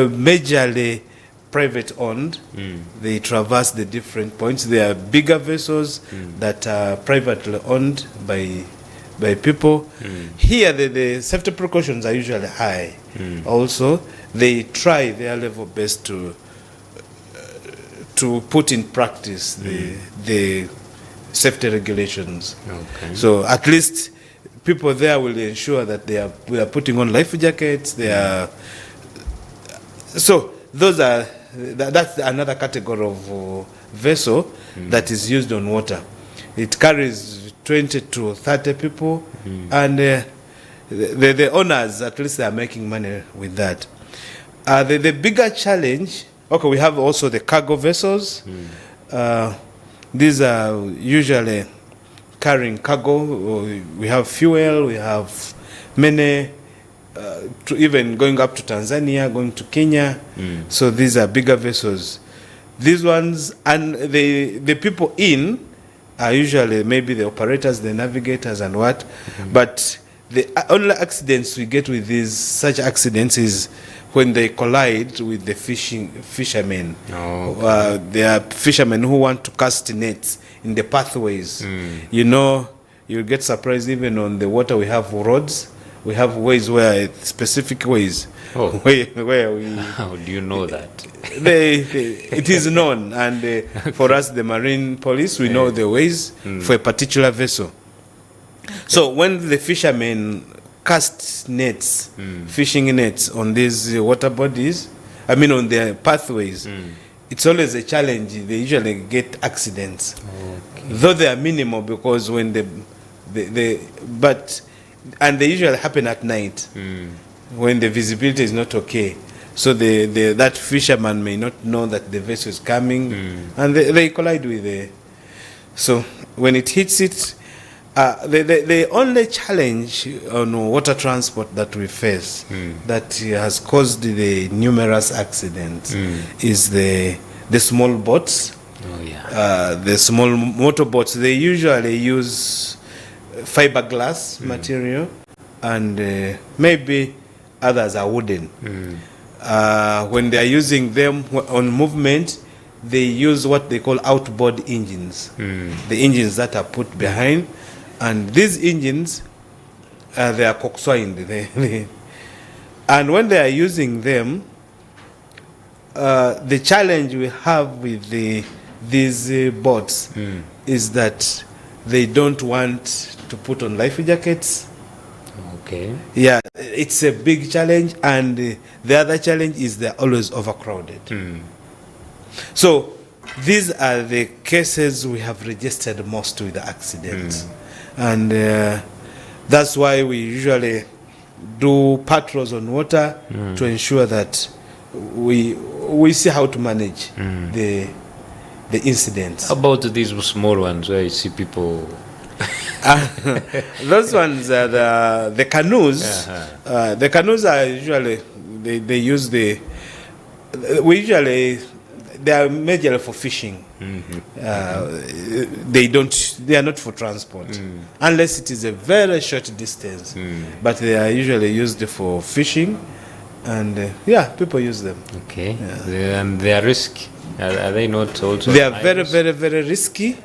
majorly private owned. They traverse the different points. There are bigger vessels that are privately owned by people. Here the safety precautions are usually high. Also, they try their level best to put in practice the safety regulations. Okay. So at least people there will ensure that we are putting on life jackets. So that's another category of vessel that is used on water. It carries 20 to 30 people, and the owners, at least, they are making money with that. The bigger challenge, okay, we have also the cargo vessels. These are usually carrying cargo. We have fuel, we have many, even going up to Tanzania, going to Kenya. So these are bigger vessels. These ones, and the people in are usually maybe the operators, the navigators, and what. But the only accidents we get with such accidents is when they collide with the fishermen. There are fishermen who want to cast nets in the pathways. You know, you'll get surprised, even on the water we have roads. We have ways specific ways where we... How do you know that? It is known, and for us, the Marine Police, we know the ways for a particular vessel. So when the fishermen cast nets, fishing nets on these water bodies, on their pathways, it's always a challenge. They usually get accidents, though they are minimal, because when and they usually happen at night when the visibility is not okay. So that fisherman may not know that the vessel is coming, and they collide with it. So when it hits it, the only challenge on water transport that we face that has caused the numerous accidents is the small boats. The small motorboats, they usually use fiberglass material, and maybe others are wooden. When they are using them on movement, they use what they call outboard engines, the engines that are put behind, and these engines, they are coxswained. And when they are using them, the challenge we have with these boats is that they don't want to put on life jackets. Okay. Yeah, it's a big challenge, and the other challenge is they're always overcrowded. So these are the cases we have registered most with the accidents, and that's why we usually do patrols on water to ensure that we see how to manage the incidents. How about these small ones where you see people? Those ones are the canoes. The canoes are usually they use they are majorly for fishing. They are not for transport unless it is a very short distance. But they are usually used for fishing, and people use them. Okay. And they are risky. Are they not also? They are very, very, very risky,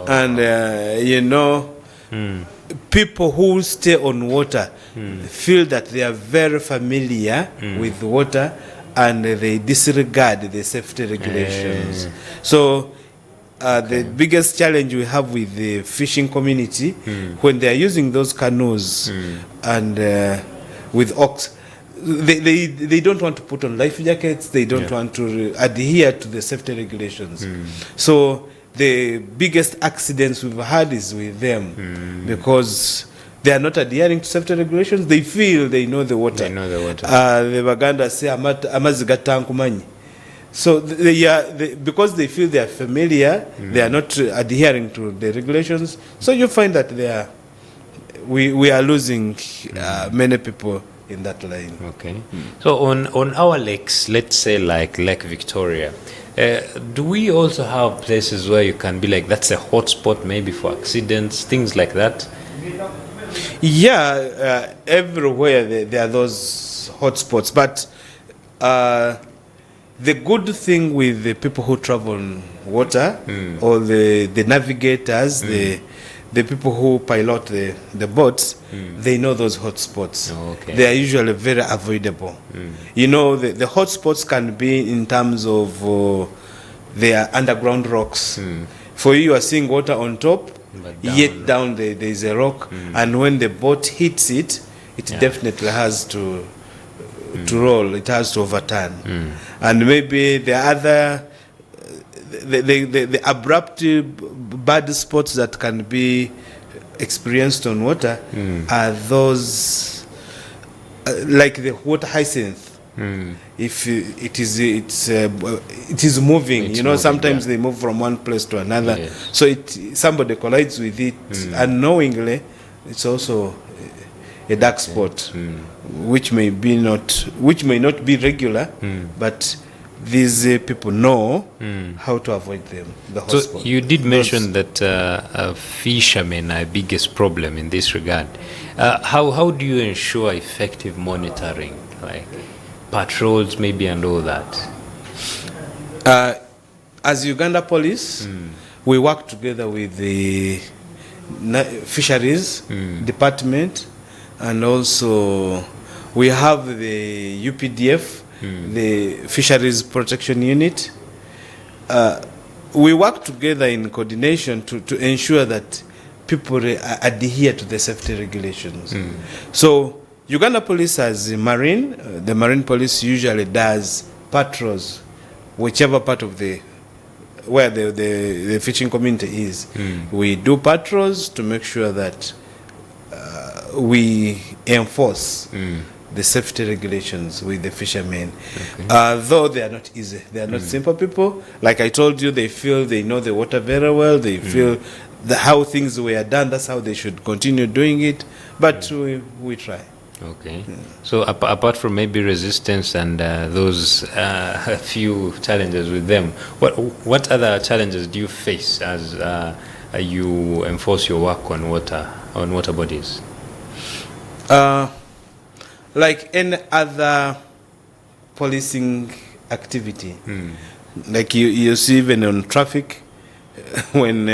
and people who stay on water feel that they are very familiar with water, and they disregard the safety regulations. So the biggest challenge we have with the fishing community, when they are using those canoes and with ox, they don't want to put on life jackets. They don't want to adhere to the safety regulations. So the biggest accidents we've had is with them, because they are not adhering to safety regulations. They feel they know the water. The Baganda say amazigatankumanyi. So because they feel they are familiar, they are not adhering to the regulations. So you find that we are losing many people in that line. Okay. So on our lakes, let's say like Lake Victoria, do we also have places where you can be like, that's a hotspot maybe for accidents, things like that? Yeah, everywhere there are those hotspots, but The good thing with the people who travel on water, or the navigators, the people who pilot the boats, they know those hotspots. Okay. They are usually very avoidable. You know, the hotspots can be in terms of they are underground rocks. For you are seeing water on top, But yet down there is a rock, and when the boat hits it, it definitely has to roll. It has to overturn, and maybe the other, the abrupt bad spots that can be experienced on water are those like the water hyacinth. If it is moving, It's you know, moving, sometimes they move from one place to another. Yes. So somebody collides with it unknowingly. It's also a dark spot, which may not be regular, but these people know how to avoid them. The So hotspot. you did mention that fishermen are biggest problem in this regard. How do you ensure effective monitoring, like patrols maybe and all that? As Uganda Police, we work together with the fisheries department, and also we have the UPDF, the Fisheries Protection Unit. We work together in coordination to ensure that people adhere to the safety regulations. So Uganda Police has the Marine Police usually does patrols, whichever part of where the fishing community is. We do patrols to make sure that we enforce the safety regulations with the fishermen. Though they are not easy. They are not simple people. Like I told you, they know the water very well. They feel how things were done, that's how they should continue doing it. But we try. Okay. So apart from maybe resistance and those few challenges with them, what other challenges do you face as you enforce your work on water bodies? Like any other policing activity, like you see even on traffic, when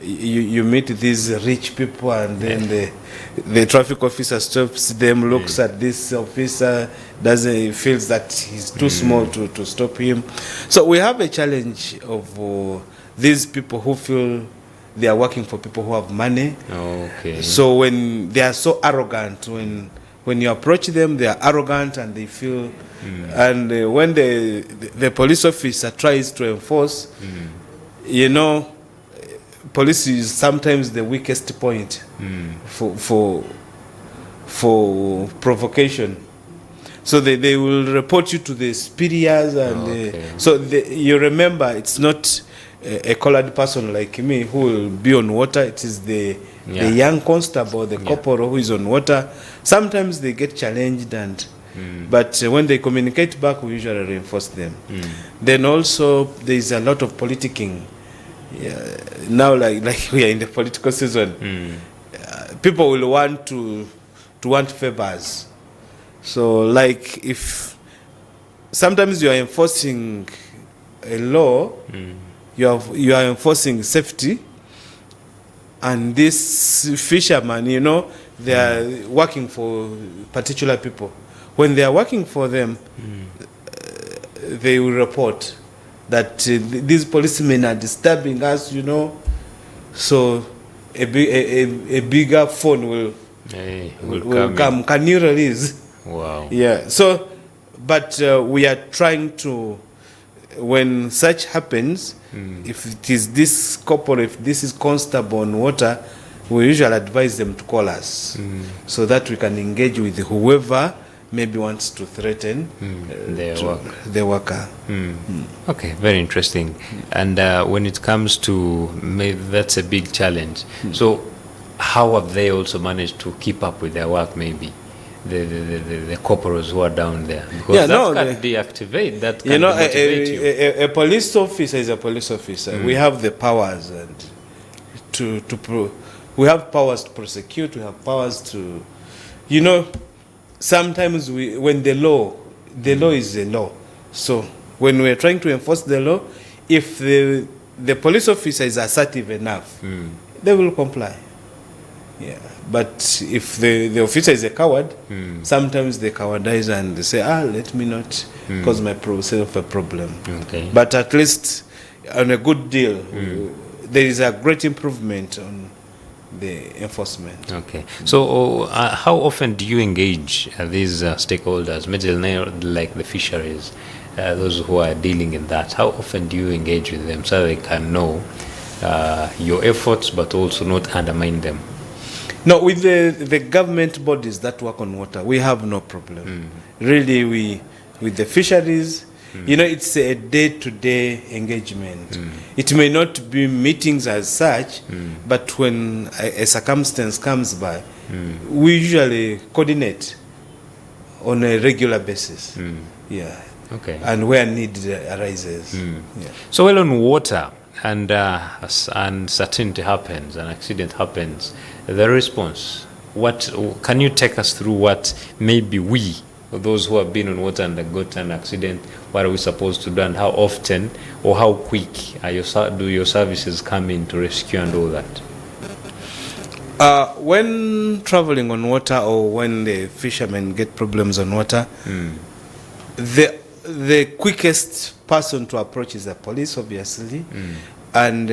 you meet these rich people, and then the traffic officer stops them, looks at this officer, feels that he's too small to stop him. So we have a challenge of these people who feel they are working for people who have money. Okay. So when they are so arrogant, when you approach them, they are arrogant and they feel, and when the police officer tries to enforce, you know, police is sometimes the weakest point for provocation. So they will report you to the superiors, and so you remember it's not a colored person like me who will be on water. It is the young constable, the corporal who is on water. Sometimes they get challenged, but when they communicate back, we usually reinforce them. Then also there is a lot of politicking. Now, like we are in the political season, people will want to want favors. So, like, if sometimes you are enforcing a law, you are enforcing safety, and this fisherman, you know, they are working for particular people. When they are working for them, they will report that these policemen are disturbing us, you know. So a bigger phone will come. Can you release? Wow. Yeah. So, but we are trying to, when such happens, if it is this couple, if this is constable on water, we usually advise them to call us so that we can engage with whoever maybe wants to threaten their worker. Okay, very interesting. And when it comes to, maybe that's a big challenge. So how have they also managed to keep up with their work, maybe? The corporals who are down there, because can deactivate that. Can motivate you. A police officer is a police officer. We have the powers and we have powers to prosecute. We have powers to, you know. Sometimes when the law the law is the law. So when we're trying to enforce the law, if the police officer is assertive enough, they will comply. Yeah. But if the officer is a coward, sometimes they cowardize and they say, let me not cause myself a problem. Okay. But at least on a good deal, there is a great improvement on the enforcement. Okay. So how often do you engage these stakeholders, mainly like the fisheries, those who are dealing in that? How often do you engage with them so they can know your efforts but also not undermine them? No, with the government bodies that work on water, we have no problem. Really, with the fisheries, it's a day-to-day engagement. It may not be meetings as such, but when a circumstance comes by, we usually coordinate on a regular basis. Yeah. Okay. And where need arises. Yeah. So while on water, and uncertainty happens, an accident happens, the response, what can you take us through? What maybe we, or those who have been on water and got an accident, what are we supposed to do, and how often or how quick do your services come in to rescue and all that? When traveling on water, or when the fishermen get problems on water, the quickest person to approach is the police, obviously, and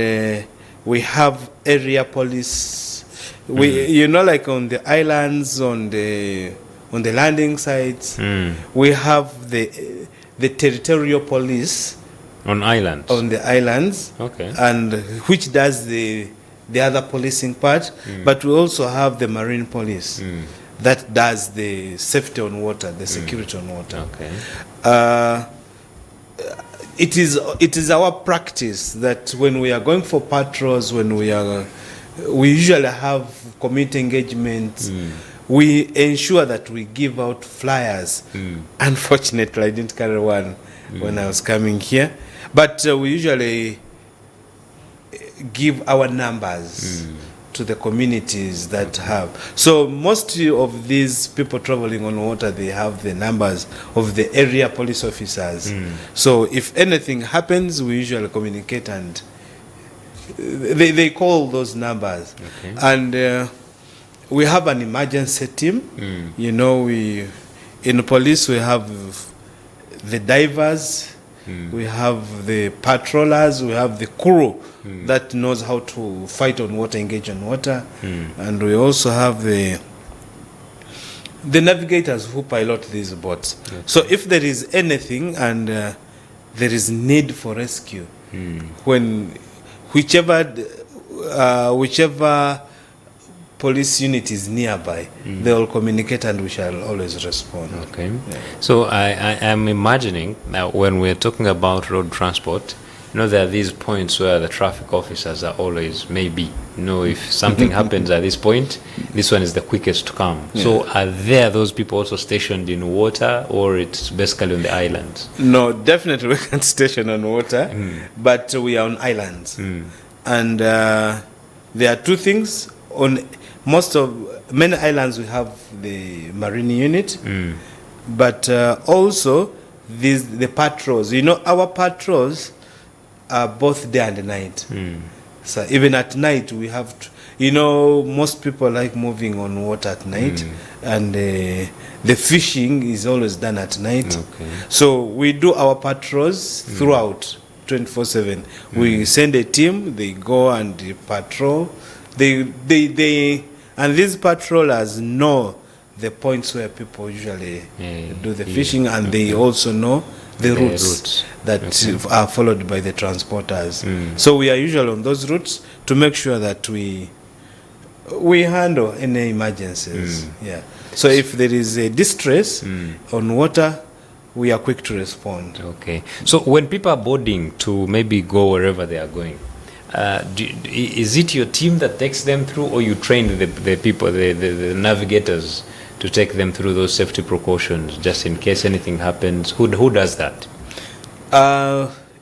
we have area police. We, like on the islands, on the landing sites, we have the territorial police on the islands, okay, and which does the other policing part. But we also have the marine police that does the safety on water, the security on water. Okay. It is our practice that when we are going for patrols, we usually have community engagement. We ensure that we give out flyers. Unfortunately, I didn't carry one when I was coming here, but we usually give our numbers to the communities that have. So most of these people traveling on water, they have the numbers of the area police officers. So if anything happens, we usually communicate, and they call those numbers. Okay. And we have an emergency team. In police we have the divers, we have the patrollers, we have the crew that knows how to fight on water, engage on water, and we also have the navigators who pilot these boats. Okay. So if there is anything and there is need for rescue, when whichever police unit is nearby, they will communicate and we shall always respond. Okay. Yeah. So I am imagining now when we're talking about road transport, there are these points where the traffic officers are always, maybe, if something happens at this point, this one is the quickest to come. Yeah. So are there those people also stationed in water, or it's basically on the islands? No, definitely we can't station on water, but we are on islands. And there are two things. On many islands we have the marine unit, but also the patrols. Our patrols are both day and night. So even at night we have to, most people like moving on water at night, and the fishing is always done at night. Okay. So we do our patrols throughout 24/7. We send a team, they go and they patrol. And these patrollers know the points where people usually do the fishing, and they also know the routes that are followed by the transporters. So we are usually on those routes to make sure that we handle any emergencies. Yeah. So if there is a distress on water, we are quick to respond. Okay. So when people are boarding to maybe go wherever they are going, is it your team that takes them through, or you train the people, the navigators, to take them through those safety precautions just in case anything happens? Who does that?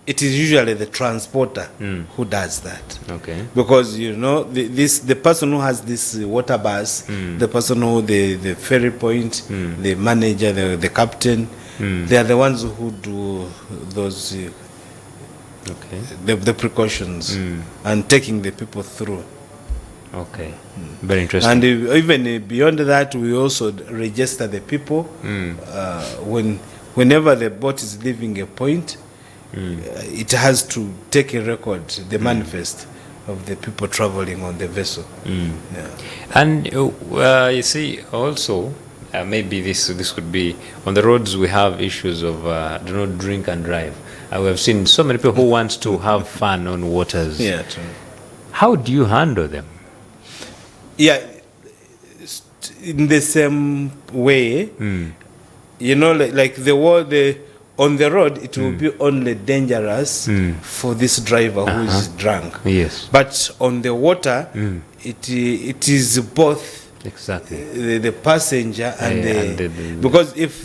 It is usually the transporter who does that. Okay. Because the person who has this water bus, the person who the ferry point, the manager, the captain, They are the ones who do those the precautions and taking the people through. Okay, very interesting. And even beyond that, we also register the people whenever the boat is leaving a point. It has to take a record, the manifest of the people traveling on the vessel. Yeah. And you see, also maybe this could be on the roads. We have issues of do not drink and drive. We have seen so many people who want to have fun on waters. Yeah, true. How do you handle them? Yeah, in the same way, you know, like on the road, it will be only dangerous for this driver who is drunk. Yes. But on the water, it is both. Exactly. The passenger and because if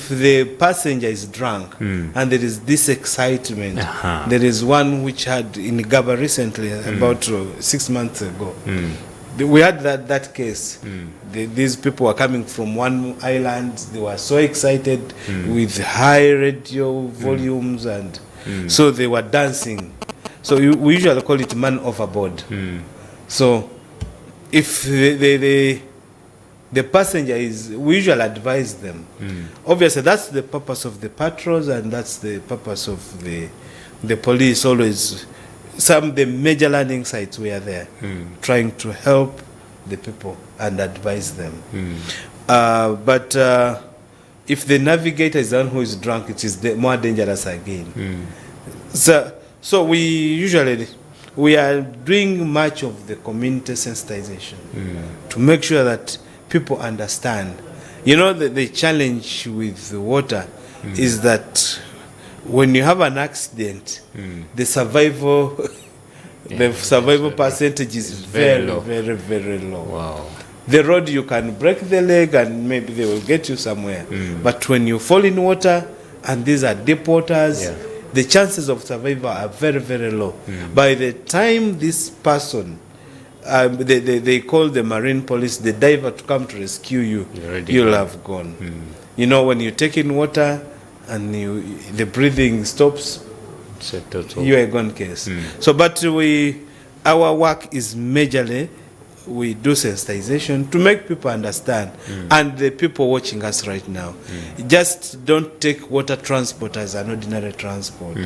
the passenger is drunk and there is this excitement, there is one which had in Gaba recently, about 6 months ago. We had that case. These people were coming from one island. They were so excited with high radio volumes, and so they were dancing. So we usually call it man overboard. So if the passenger we usually advise them. Obviously, that's the purpose of the patrols, and that's the purpose of the police always. The major landing sites we are there, trying to help the people and advise them. But if the navigator is the one who is drunk, it is more dangerous again. So we are doing much of the community sensitization to make sure that people understand. You know, the challenge with the water is that when you have an accident, the survival percentage is very low. Very, very low. Wow. The road, you can break the leg and maybe they will get you somewhere. But when you fall in water, and these are deep waters, the chances of survival are very, very low. By the time this person, they call the marine police, the diver to come to rescue you, you'll have gone. You know, when you take in water, and the breathing stops, you are a gone case. So, but our work is majorly, we do sensitization to make people understand, and the people watching us right now, just don't take water transport as an ordinary transport.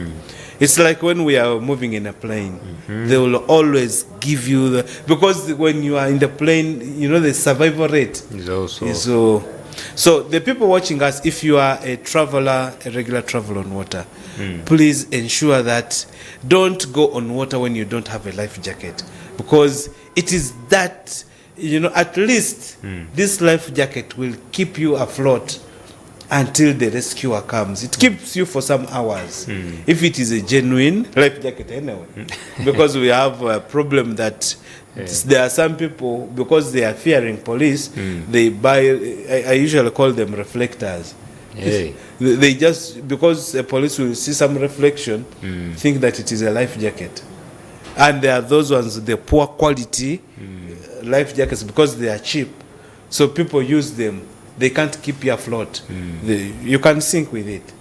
It's like when we are moving in a plane, they will always give you because when you are in the plane, you know, the survival rate is also So the people watching us, if you are a traveler, a regular traveler on water, please ensure that don't go on water when you don't have a life jacket, because it is that, you know, at least this life jacket will keep you afloat until the rescuer comes. It keeps you for some hours, if it is a genuine life jacket anyway, because we have a problem that there are some people, because they are fearing police, they buy, I usually call them reflectors. They just, because the police will see some reflection, think that it is a life jacket. And there are those ones, the poor quality life jackets, because they are cheap. So people use them. They can't keep you afloat. You can sink with it.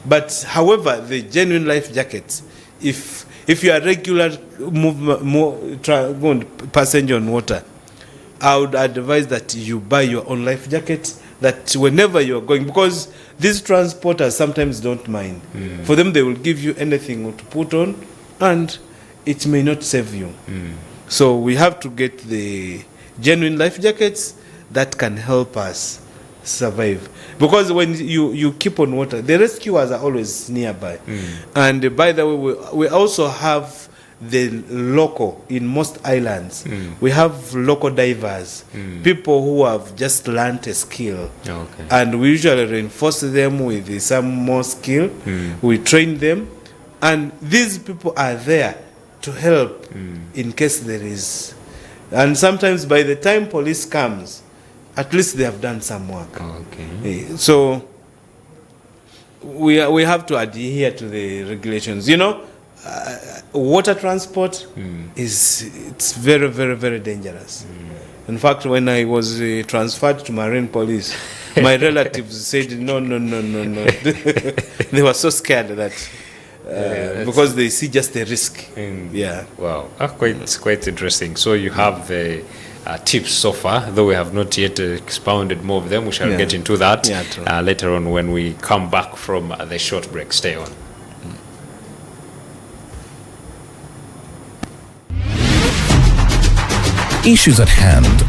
But however, the genuine life jackets, if you are regular passenger on water, I would advise that you buy your own life jacket, that whenever you are going, because these transporters sometimes don't mind. For them, they will give you anything to put on, and it may not save you. So we have to get the genuine life jackets that can help us survive. Because when you keep on water, the rescuers are always nearby. And by the way, we also have the local, in most islands, we have local divers, people who have just learned a skill. And we usually reinforce them with some more skill. We train them. And these people are there to help in case there is. And sometimes by the time police comes, at least they have done some work. So we have to adhere to the regulations. You know, water transport it's very, very, very dangerous. In fact, when I was transferred to marine police, My relatives said, no. They were so scared that because they see just the risk. Yeah. Wow. Quite interesting. So you have the tips so far, though we have not yet expounded more of them. We shall get into that later on when we come back from the short break. Stay on. Issues at hand.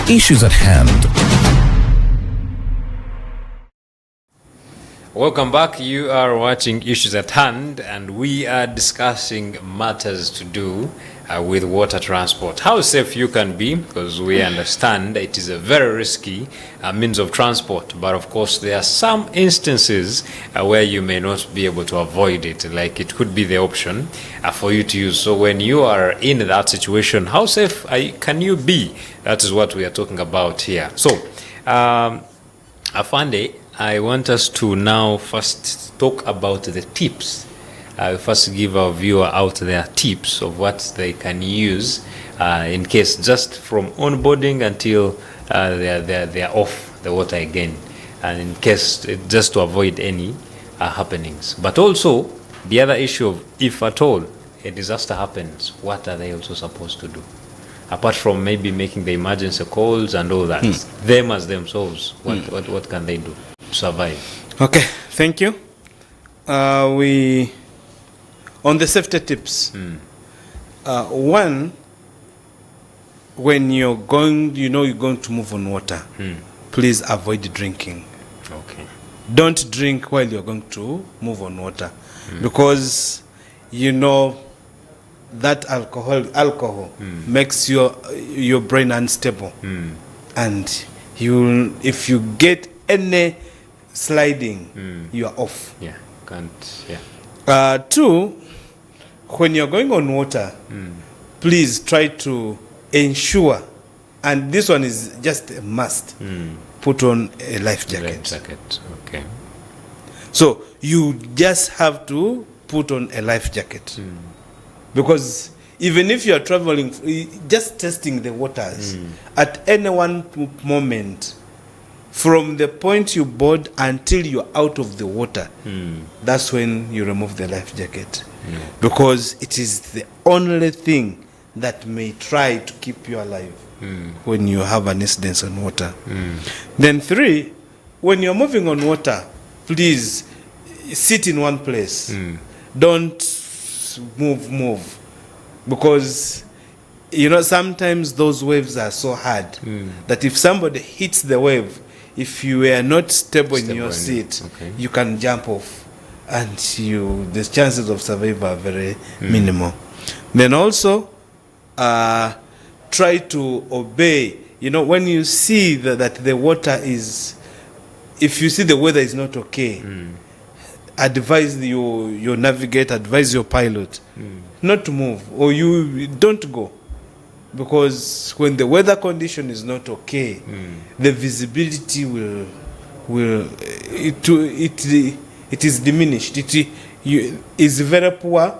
Issues at hand. Welcome back. You are watching Issues at Hand, and we are discussing matters to do with water transport. How safe you can be, because we understand it is a very risky means of transport. But of course, there are some instances where you may not be able to avoid it. Like it could be the option for you to use. So when you are in that situation, how safe can you be? That is what we are talking about here. So, Afande, I want us to now first talk about the tips. First give our viewer out there tips of what they can use in case, just from onboarding until they're off the water again, and in case just to avoid any happenings. But also the other issue of, if at all a disaster happens, what are they also supposed to do? Apart from maybe making the emergency calls and all that, them as themselves, what can they do to survive? Okay, thank you. We on the safety tips. One, when you're going, you're going to move on water, please avoid drinking. Okay. Don't drink while you're going to move on water, because that alcohol makes your brain unstable, and if you get any sliding, you are off. Yeah, can't. Yeah. Two, when you're going on water, please try to ensure, and this one is just a must, put on a life jacket. Life jacket. Okay. So you just have to put on a life jacket, because even if you are traveling, just testing the waters at any one moment, from the point you board until you're out of the water, that's when you remove the life jacket. Because it is the only thing that may try to keep you alive when you have an incident on water. Then 3, when you're moving on water, please sit in one place. Don't move. Because, sometimes those waves are so hard that if somebody hits the wave, if you are not stable in your seat, you can jump off, and the chances of survival are very minimal. Then also, try to obey. When you see that the water is, if you see the weather is not okay, advise your navigator, advise your pilot not to move, or you don't go. Because when the weather condition is not okay, the visibility it is diminished. It is very poor.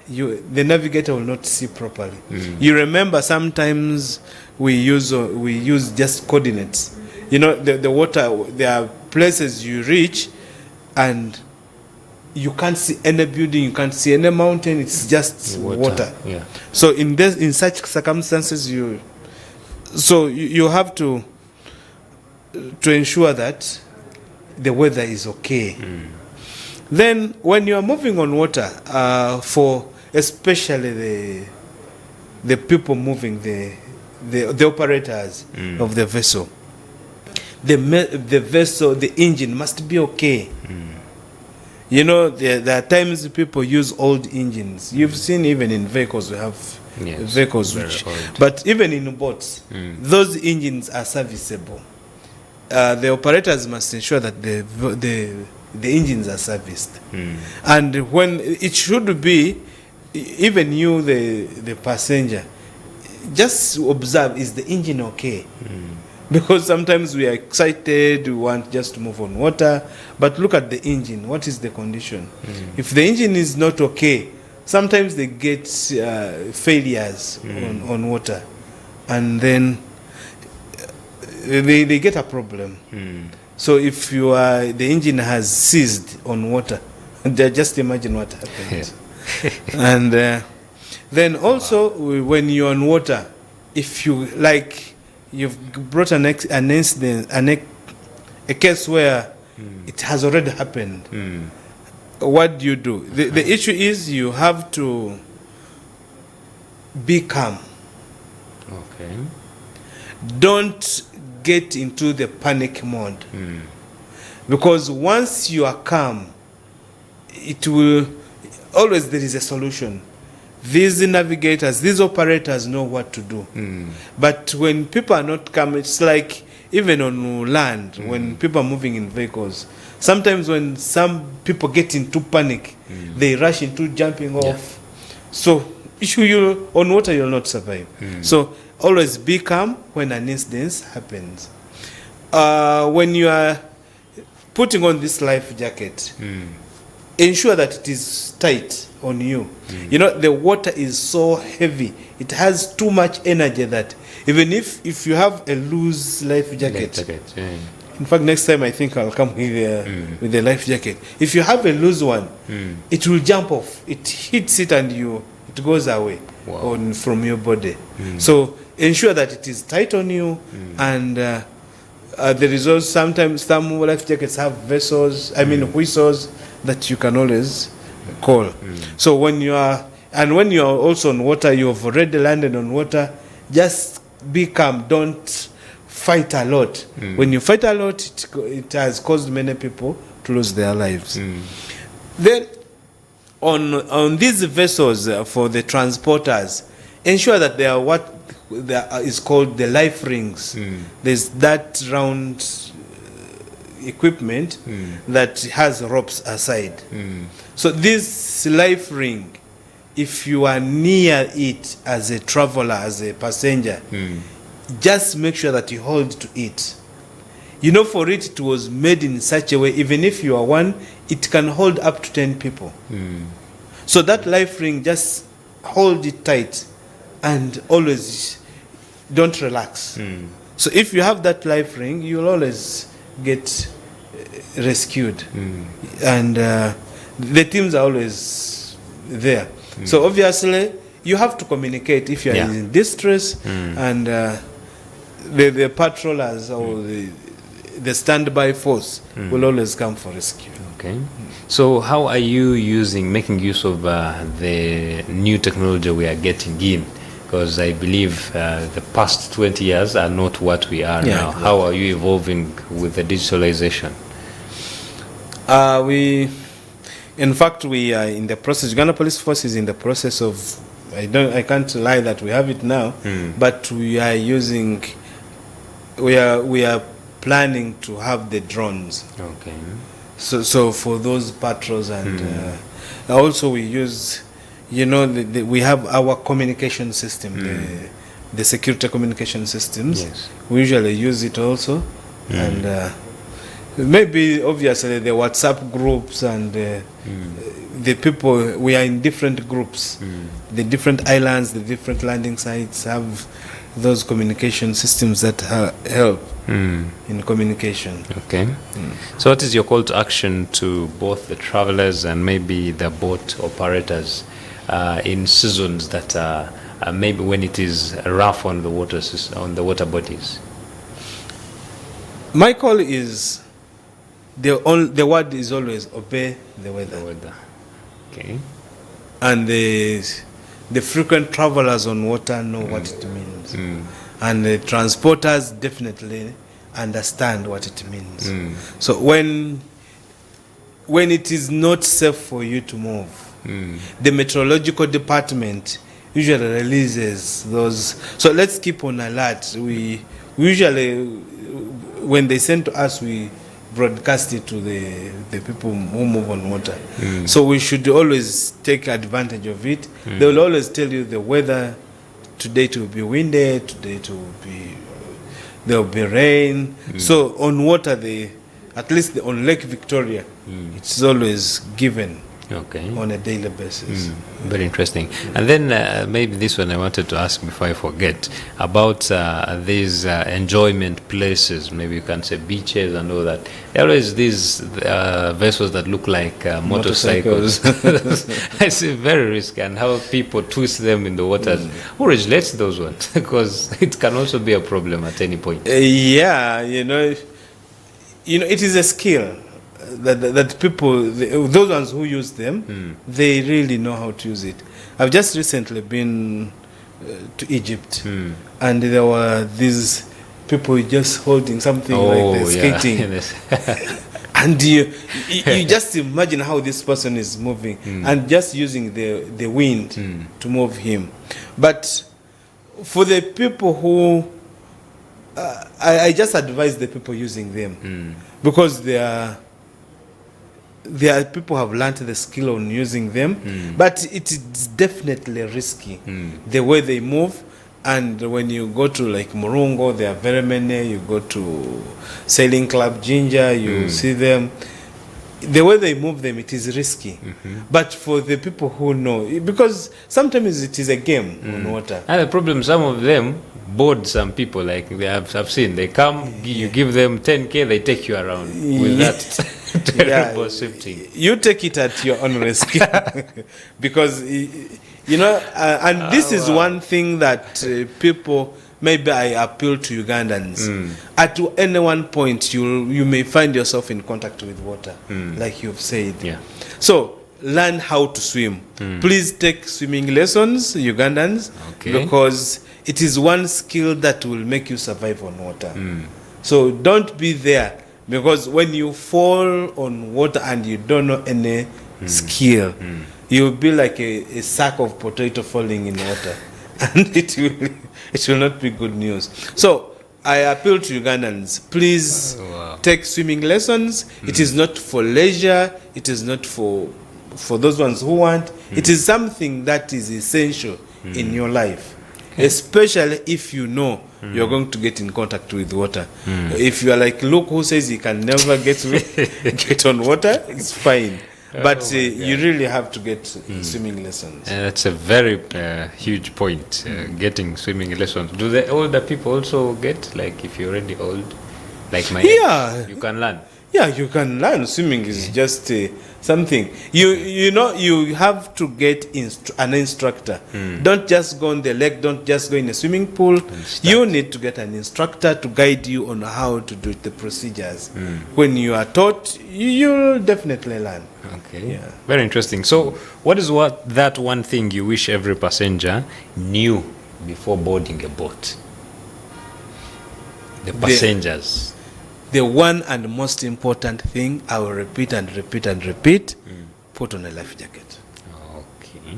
The navigator will not see properly. You remember sometimes we use just coordinates. The water. There are places you reach, and you can't see any building, you can't see any mountain. It's just water. Yeah. So in such circumstances, you have to ensure that the weather is okay. Then when you are moving on water, for especially the people moving, the operators of the vessel, the vessel, the engine must be okay. There are times people use old engines. You've seen even in vehicles, we have vehicles which, but even in boats, those engines are serviceable. The operators must ensure that the engines are serviced. And when it should be, even you, the passenger, just observe, is the engine okay? Because sometimes we are excited, we want just to move on water, but look at the engine. What is the condition? If the engine is not okay, sometimes they get failures on water, and then they get a problem. So if the engine has seized on water, just imagine what happens. And then also, when you're on water, if you you've brought an incident, a case where it has already happened. What do you do? The issue is you have to be calm. Okay. Don't get into the panic mode. Because once you are calm, it will always, there is a solution. These navigators, these operators know what to do. But when people are not calm, it's like even on land, when people are moving in vehicles, sometimes when some people get into panic, they rush into jumping off. So on water, you'll not survive. So always be calm when an incident happens. When you are putting on this life jacket, ensure that it is tight on you. The water is so heavy, it has too much energy that even if you have a loose life jacket, in fact next time I think I'll come with the life jacket. If you have a loose one, it will jump off, it hits it, and it goes away from your body. So ensure that it is tight on you. And there is also sometimes some life jackets have whistles that you can always call. So when you are also on water, you have already landed on water, just be calm. Don't fight a lot. When you fight a lot, it has caused many people to lose their lives. Then on these vessels, for the transporters, ensure that they are what is called the life rings. There's that round equipment that has ropes aside. So this life ring, if you are near it as a traveler, as a passenger, just make sure that you hold to it. For it was made in such a way, even if you are one, it can hold up to 10 people. So that life ring, just hold it tight and always don't relax. So if you have that life ring, you'll always get rescued. And the teams are always there. So obviously, you have to communicate if you are in distress, and the patrollers or the standby force will always come for rescue. Okay. So how are you making use of the new technology we are getting in? Because I believe the past 20 years are not what we are now. Exactly. How are you evolving with the digitalization? In fact, we are in the process. Uganda Police Force is in the process of. I can't lie that we have it now, but we are using. We are planning to have the drones. Okay. So for those patrols, and also we use, we have our communication system, the security communication systems. Yes. We usually use it also, and maybe obviously the WhatsApp groups and the people, we are in different groups. The different islands, the different landing sites have those communication systems that help in communication. Okay. So what is your call to action to both the travelers and maybe the boat operators in seasons that maybe when it is rough on the water bodies? My call is the word is always obey the weather. Okay. And the frequent travelers on water know what it means. And the transporters definitely understand what it means. So when it is not safe for you to move, the meteorological department usually releases those. So let's keep on alert. We usually, when they send to us, we broadcast it to the people who move on water. So we should always take advantage of it. They will always tell you the weather. Today it will be windy, today there will be rain. So on water, at least on Lake Victoria, it's always given on a daily basis. Very interesting. And then maybe this one I wanted to ask before I forget about these enjoyment places. Maybe you can say beaches and all that. There are always these vessels that look like motorcycles. It's very risky, and how people twist them in the waters. Who regulates those ones? Because it can also be a problem at any point. It is a skill. That people, those ones who use them, they really know how to use it. I've just recently been to Egypt, and there were these people just holding something like skating. And you just imagine how this person is moving, and just using the wind to move him. But for the people who, I just advise the people using them, because there are people who have learned the skill on using them, but it is definitely risky the way they move. And when you go to like Murungo, there are very many. You go to Sailing Club Ginger, you see them. The way they move them, it is risky. But for the people who know, because sometimes it is a game on water. And the problem, some of them board some people, like I've seen, they come, you give them 10K, they take you around with that terrible shifting. You take it at your own risk. Because, and this is one thing that people, maybe I appeal to Ugandans. At any one point, you may find yourself in contact with water, like you've said. So, learn how to swim. Please take swimming lessons, Ugandans, because it is one skill that will make you survive on water. So don't be there, because when you fall on water and you don't know any skill, you'll be like a sack of potato falling in water, and it will not be good news. So I appeal to Ugandans, please take swimming lessons. It is not for leisure. It is not for those ones who want. It is something that is essential in your life. Especially if you know you're going to get in contact with water. If you are like Luke, who says he can never get on water, it's fine. But Oh my you God. really have to get swimming lessons. That's a very huge point, getting swimming lessons. Do the older people also get, like if you're already old, like my Yeah. age, you can learn? Yeah, you can learn. Swimming is just something. You know, you have to get an instructor. Don't just go on the lake. Don't just go in a swimming pool. You need to get an instructor to guide you on how to do the procedures. When you are taught, you'll definitely learn. Okay. Yeah. Very interesting. So, what is that one thing you wish every passenger knew before boarding a boat? The passengers. The one and most important thing, I will repeat and repeat and repeat, put on a life jacket. Okay.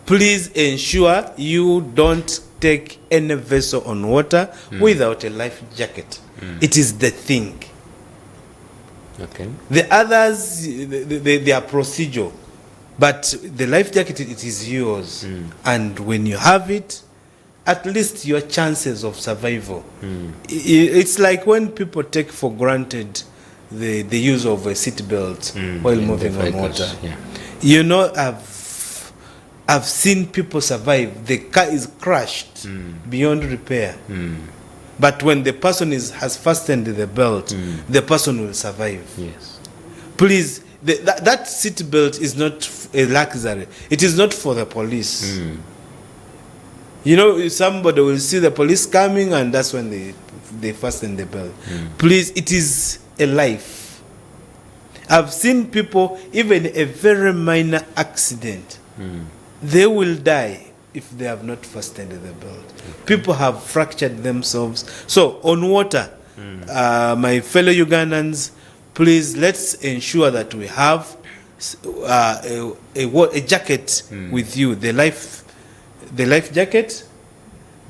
Please ensure you don't take any vessel on water without a life jacket. It is the thing. Okay. The others, they are procedural. But the life jacket, it is yours. And when you have it, at least your chances of survival. It's like when people take for granted the use of a seat belt while in moving the on vehicles, water. yeah. You know, I've seen people survive. The car is crashed beyond repair. But when the person has fastened the belt, the person will survive. Yes. Please, that seat belt is not a luxury. It is not for the police. You know, somebody will see the police coming, and that's when they fasten the belt. Please, it is a life. I've seen people, even a very minor accident, they will die if they have not fastened the belt. People have fractured themselves. So, on water, my fellow Ugandans, please, let's ensure that we have a jacket with you, the life jacket,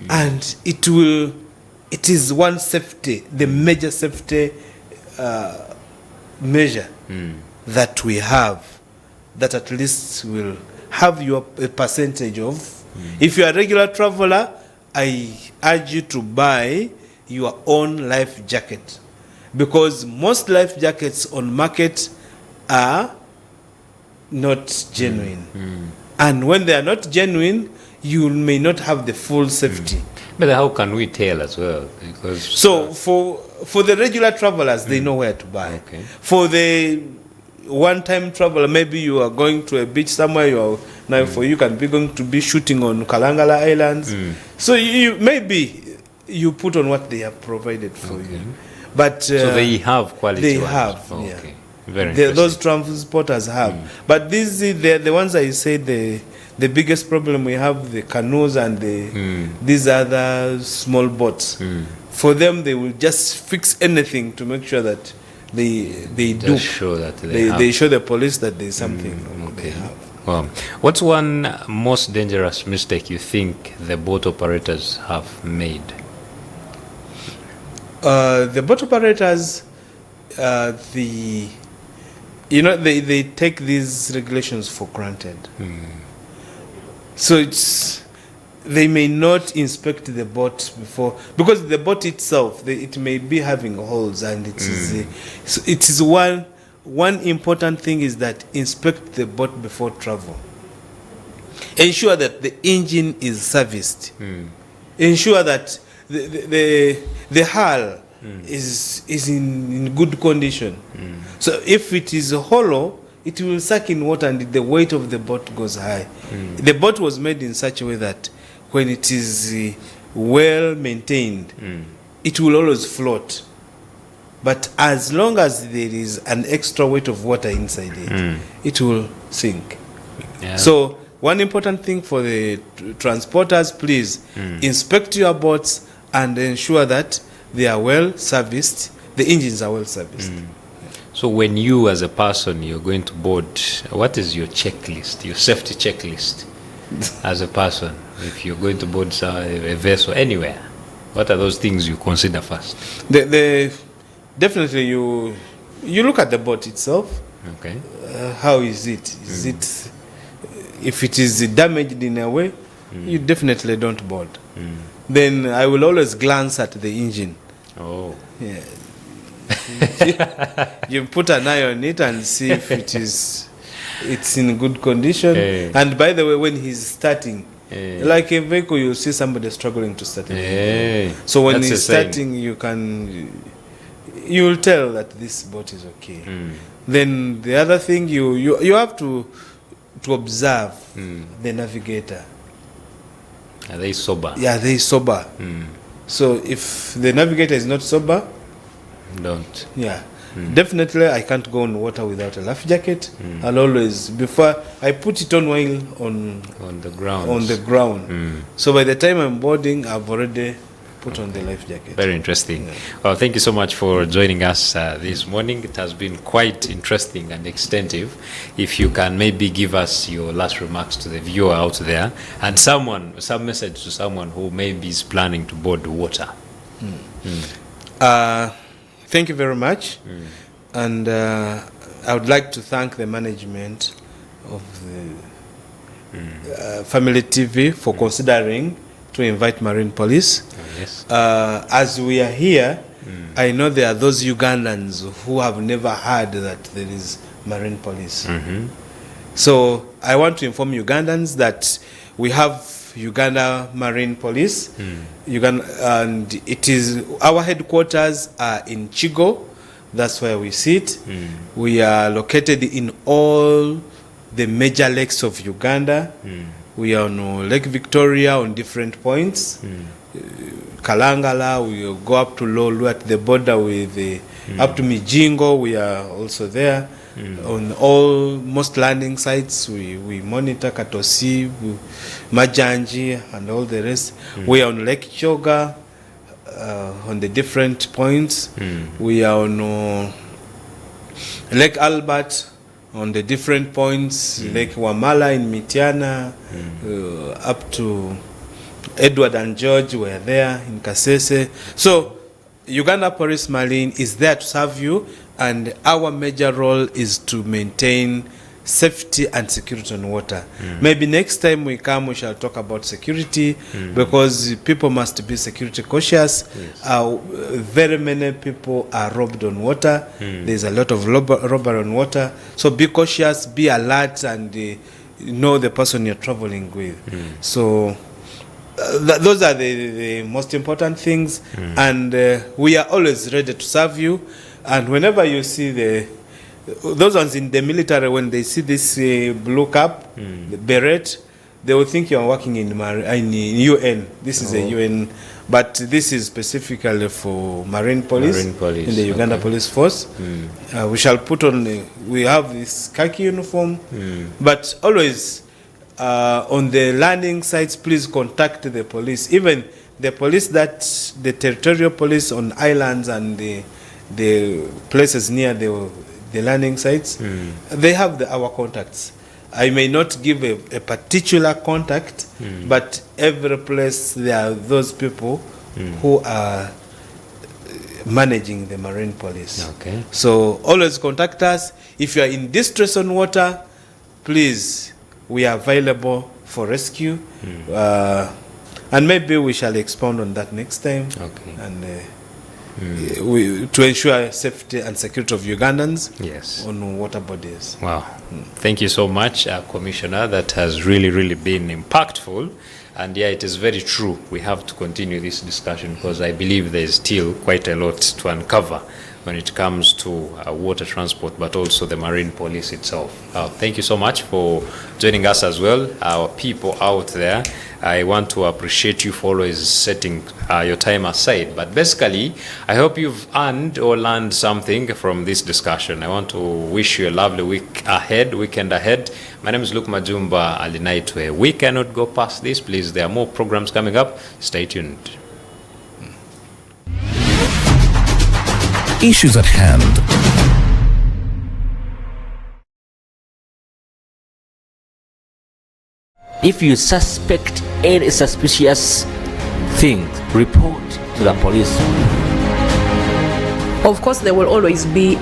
and it is one safety, the major safety measure that we have, that at least will have a percentage of. If you are a regular traveler, I urge you to buy your own life jacket, because most life jackets on market are not genuine. And when they are not genuine, you may not have the full safety. But how can we tell as well? Because So for the regular travelers, they know where to buy. Okay. For the one-time traveler, maybe you are going to a beach somewhere. For you can be going to be shooting on Kalangala Islands. So maybe you put on what they have provided for you. But so they have quality. They ones. have. Oh, Yeah. okay. Very interesting. Those transporters have. But these the ones I said the biggest problem we have, the canoes and these other small boats. For them, they will just fix anything to make sure that they do show that they show the police that there's something they have. Well, what's one most dangerous mistake you think the boat operators have made? The boat operators, they take these regulations for granted. So they may not inspect the boat before, because the boat itself, it may be having holes, and it is one important thing is that inspect the boat before travel. Ensure that the engine is serviced. Ensure that the hull is in good condition. So if it is hollow, it will suck in water and the weight of the boat goes high. The boat was made in such a way that when it is well maintained, it will always float. But as long as there is an extra weight of water inside it, it will sink. Yeah. So one important thing for the transporters, please inspect your boats and ensure that they are well serviced, the engines are well serviced. So when you as a person, you're going to board, what is your checklist, your safety checklist as a person? If you're going to board a vessel anywhere, what are those things you consider first? Definitely you look at the boat itself. Okay. How is it? Is it, if it is damaged in a way, you definitely don't board. Then I will always glance at the engine. Oh. Yeah. You put an eye on it and see if it's in good condition. And by the way, when he's starting, like a vehicle, you see somebody struggling to start it. So when That's he's starting, you'll tell that this boat is okay. Then the other thing, you have to observe the navigator. Are they sober? Yeah, they sober. So if the navigator is not sober, Don't. yeah, definitely I can't go on water without a life jacket. I'll always, before I put it on while on the ground. So by the time I'm boarding, I've already put on the life jacket. Very interesting. Well, thank you so much for joining us this morning. It has been quite interesting and extensive. If you can maybe give us your last remarks to the viewer out there, and some message to someone who maybe is planning to board the water. Thank you very much. And I would like to thank the management of the Family TV for considering to invite Marine Police. Yes. As we are here, I know there are those Ugandans who have never heard that there is Marine Police. So I want to inform Ugandans that we have Uganda Marine Police, and it is our headquarters are in Chigo. That's where we sit. We are located in all the major lakes of Uganda. We are on Lake Victoria on different points. Kalangala, we will go up to Lolu at the border with up to Mijingo. We are also there. On all most landing sites, we monitor Katosi, Majanji, and all the rest. We are on Lake Choga on the different points. We are on Lake Albert on the different points, Lake Wamala in Mitiana, up to Edward and George were there in Kasese. So Uganda Police Marine is there to serve you, and our major role is to maintain safety and security on water. Maybe next time we come, we shall talk about security, because people must be security cautious. Very many people are robbed on water. There's a lot of robbery on water. So be cautious, be alert, and know the person you're traveling with. So those are the most important things, and we are always ready to serve you. And whenever you see those ones in the military, when they see this blue cap, the beret, they will think you're working in UN. This is a UN, but this is specifically for Marine Police, in the Uganda Police Force. We shall put on, we have this khaki uniform, but always on the landing sites, please contact the police. Even the police the territorial police on islands and the places near the landing sites, they have our contacts. I may not give a particular contact, but every place there are those people who are managing the Marine Police. Okay. So always contact us. If you are in distress on water, please, we are available for rescue. And maybe we shall expound on that next time. Okay. And to ensure safety and security of Ugandans on water bodies. Wow. Thank you so much, Commissioner. That has really been impactful. And yeah, it is very true. We have to continue this discussion, because I believe there is still quite a lot to uncover when it comes to water transport, but also the Marine Police itself. Thank you so much for joining us as well. Our people out there, I want to appreciate you for always setting your time aside. But basically, I hope you've earned or learned something from this discussion. I want to wish you a lovely weekend ahead. My name is Luke Majumba Alinaitwe. We cannot go past this, please. There are more programs coming up. Stay tuned. Issues at hand. If you suspect any suspicious thing, report to the police. Of course, there will always be